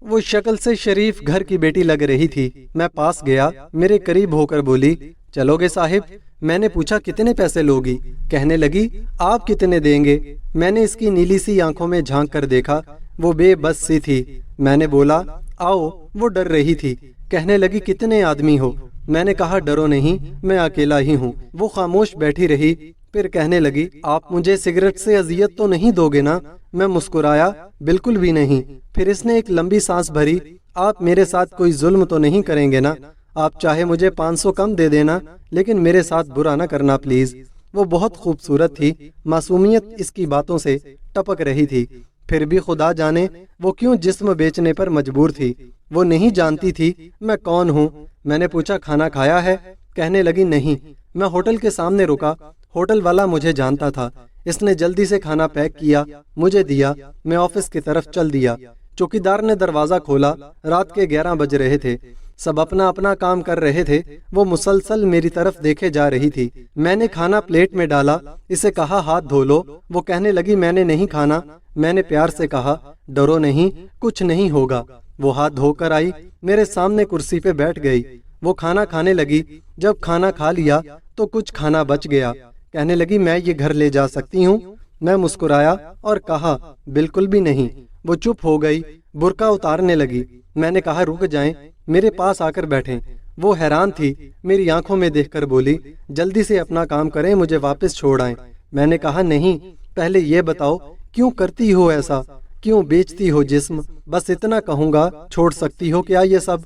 وہ شکل سے شریف گھر کی بیٹی لگ رہی تھی۔ میں پاس گیا، میرے قریب ہو کر بولی، چلو گے صاحب؟ میں نے پوچھا کتنے پیسے لوگی؟ کہنے لگی آپ کتنے دیں گے؟ میں نے اس کی نیلی سی آنکھوں میں جھانک کر دیکھا، وہ بے بس سی تھی۔ میں نے بولا آؤ، وہ ڈر رہی تھی۔ کہنے لگی کتنے آدمی ہو؟ میں نے کہا ڈرو نہیں، میں اکیلا ہی ہوں۔ وہ خاموش بیٹھی رہی، پھر کہنے لگی آپ مجھے سگریٹ سے اذیت تو نہیں دو گے نا؟ میں مسکرایا، بالکل بھی نہیں۔ پھر اس نے ایک لمبی سانس بھری، آپ میرے ساتھ کوئی ظلم تو نہیں کریں گے نا؟ آپ چاہے مجھے 500 کم دے دینا، لیکن میرے ساتھ برا نہ کرنا پلیز۔ وہ بہت خوبصورت تھی، معصومیت اس کی باتوں سے ٹپک رہی تھی، پھر بھی خدا جانے وہ کیوں جسم بیچنے پر مجبور تھی۔ وہ نہیں جانتی تھی میں کون ہوں۔ میں نے پوچھا کھانا کھایا ہے؟ کہنے لگی نہیں۔ میں ہوٹل کے سامنے رکا، ہوٹل والا مجھے جانتا تھا۔ اس نے جلدی سے کھانا پیک کیا، مجھے دیا، میں آفس کی طرف چل دیا۔ چوکیدار نے دروازہ کھولا، رات کے 11 بج رہے تھے، سب اپنا اپنا کام کر رہے تھے۔ وہ مسلسل میری طرف دیکھے جا رہی تھی۔ میں نے کھانا پلیٹ میں ڈالا، اسے کہا ہاتھ دھو لو۔ وہ کہنے لگی میں نے نہیں کھانا۔ میں نے پیار سے کہا ڈرو نہیں، کچھ نہیں ہوگا۔ وہ ہاتھ دھو کر آئی، میرے سامنے کرسی پہ بیٹھ گئی۔ وہ کھانا کھانے لگی۔ جب کھانا کھا لیا تو کچھ کھانا بچ گیا۔ کہنے لگی میں یہ گھر لے جا سکتی ہوں؟ میں مسکرایا اور کہا بالکل بھی نہیں۔ وہ چپ ہو گئی، برقع اتارنے لگی۔ میں نے کہا رک جائیں، میرے پاس آ کر بیٹھیں۔ وہ حیران تھی، میری آنکھوں میں دیکھ کر بولی جلدی سے اپنا کام کریں، مجھے واپس چھوڑ آئیں۔ میں نے کہا نہیں، پہلے یہ بتاؤ کیوں کرتی ہو ایسا؟ کیوں بیچتی ہو جسم؟ بس اتنا کہوں گا، چھوڑ سکتی ہو کیا یہ سب؟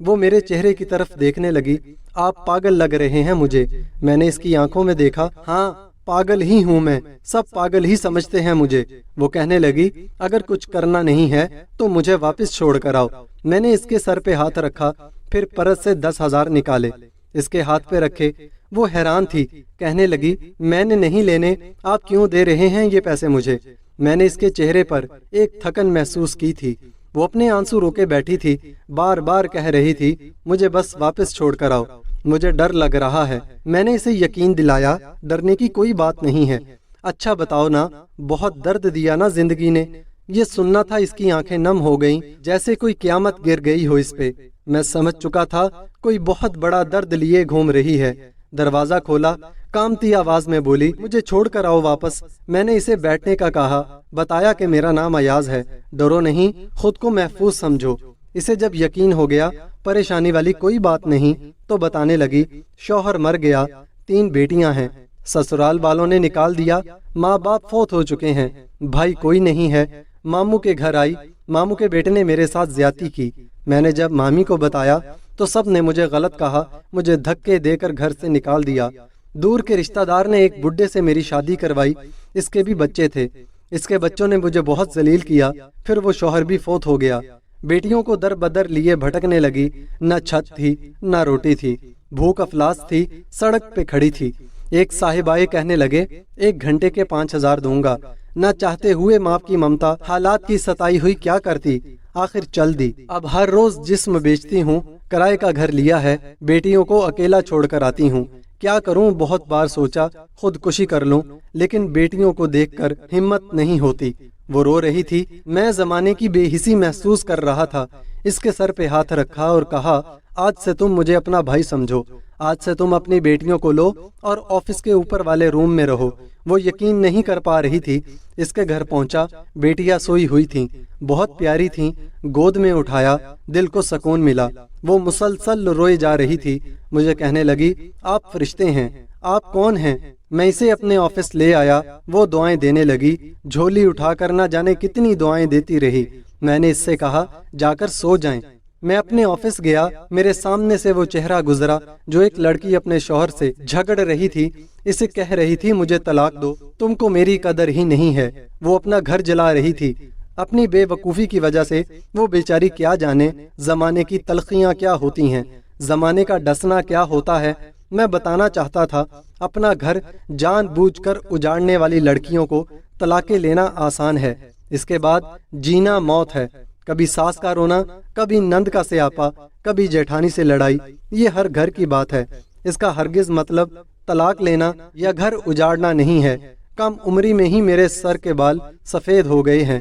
وہ میرے چہرے کی طرف دیکھنے لگی۔ آپ پاگل لگ رہے ہیں مجھے۔ میں نے اس کی آنکھوں میں دیکھا، ہاں پاگل ہی ہوں میں، سب پاگل ہی سمجھتے ہیں مجھے۔ وہ کہنے لگی اگر کچھ کرنا نہیں ہے تو مجھے واپس چھوڑ کر آؤ۔ میں نے اس کے سر پہ ہاتھ رکھا، پھر پرس سے 10,000 نکالے، اس کے ہاتھ پہ رکھے۔ وہ حیران تھی، کہنے لگی میں نے نہیں لینے، آپ کیوں دے رہے ہیں یہ پیسے مجھے؟ میں نے اس کے چہرے پر ایک تھکن محسوس کی تھی۔ وہ اپنے آنسو روکے بیٹھی تھی، بار بار کہہ رہی تھی مجھے بس واپس چھوڑ کر آؤ، مجھے ڈر لگ رہا ہے۔ میں نے اسے یقین دلایا ڈرنے کی کوئی بات نہیں ہے۔ اچھا بتاؤ نا، بہت درد دیا نا زندگی نے؟ یہ سننا تھا، اس کی آنکھیں نم ہو گئیں، جیسے کوئی قیامت گر گئی ہو اس پہ۔ میں سمجھ چکا تھا کوئی بہت بڑا درد لیے گھوم رہی ہے۔ دروازہ کھولا، کامتی آواز میں بولی مجھے چھوڑ کر آؤ واپس۔ میں نے اسے بیٹھنے کا کہا، بتایا کہ میرا نام ایاز ہے، ڈرو نہیں، خود کو محفوظ سمجھو۔ اسے جب یقین ہو گیا پریشانی والی کوئی بات نہیں تو بتانے لگی شوہر مر گیا، 3 بیٹیاں ہیں، سسرال والوں نے نکال دیا، ماں باپ فوت ہو چکے ہیں، بھائی کوئی نہیں ہے۔ ماموں کے گھر آئی، ماموں کے بیٹے نے میرے ساتھ زیادتی کی۔ میں نے جب مامی کو بتایا تو سب نے مجھے غلط کہا، مجھے دھکے دے کر گھر سے نکال دیا۔ دور کے رشتہ دار نے ایک بڈھے سے میری شادی کروائی، اس کے بھی بچے تھے، اس کے بچوں نے مجھے بہت ذلیل کیا، پھر وہ شوہر بھی فوت ہو گیا۔ بیٹیوں کو در بدر لیے بھٹکنے لگی، نہ چھت تھی نہ روٹی تھی، بھوک افلاس تھی، سڑک پہ کھڑی تھی۔ ایک صاحب آئے، کہنے لگے 1 گھنٹے کے 5,000 دوں گا۔ نہ چاہتے ہوئے ماں کی ممتا، حالات کی ستائی ہوئی کیا کرتی، آخر چل دی۔ اب ہر روز جسم بیچتی ہوں، کرائے کا گھر لیا ہے، بیٹیوں کو اکیلا چھوڑ کر آتی ہوں۔ کیا کروں، بہت بار سوچا خودکشی کر لوں، لیکن بیٹیوں کو دیکھ کر ہمت نہیں ہوتی۔ وہ رو رہی تھی، میں زمانے کی بے حسی محسوس کر رہا تھا۔ اس کے سر پہ ہاتھ رکھا اور کہا آج سے تم مجھے اپنا بھائی سمجھو، آج سے تم اپنی بیٹیوں کو لو اور آفس کے اوپر والے روم میں رہو۔ وہ یقین نہیں کر پا رہی تھی۔ اس کے گھر پہنچا، بیٹیاں سوئی ہوئی تھیں، بہت پیاری تھیں، گود میں اٹھایا، دل کو سکون ملا۔ وہ مسلسل روئے جا رہی تھی۔ مجھے کہنے لگی آپ فرشتے ہیں، آپ کون ہیں؟ میں اسے اپنے آفس لے آیا، وہ دعائیں دینے لگی، جھولی اٹھا کر نہ جانے کتنی دعائیں دیتی رہی۔ میں نے اس سے کہا جا کر سو جائیں۔ میں اپنے آفس گیا، میرے سامنے سے وہ چہرہ گزرا جو ایک لڑکی اپنے شوہر سے جھگڑ رہی تھی، اسے کہہ رہی تھی مجھے طلاق دو، تم کو میری قدر ہی نہیں ہے۔ وہ اپنا گھر جلا رہی تھی، اپنی بے وقوفی کی وجہ سے۔ وہ بیچاری کیا جانے زمانے کی تلخیاں کیا ہوتی ہیں، زمانے کا ڈسنا کیا ہوتا ہے۔ میں بتانا چاہتا تھا اپنا گھر جان بوجھ کر اجاڑنے والی لڑکیوں کو طلاقیں لینا آسان ہے، اس کے بعد جینا موت ہے۔ کبھی ساس کا رونا، کبھی نند کا سیاپا، کبھی جیٹھانی سے لڑائی، یہ ہر گھر کی بات ہے۔ اس کا ہرگز مطلب طلاق لینا یا گھر اجاڑنا نہیں ہے۔ کم عمری میں ہی میرے سر کے بال سفید ہو گئے ہیں،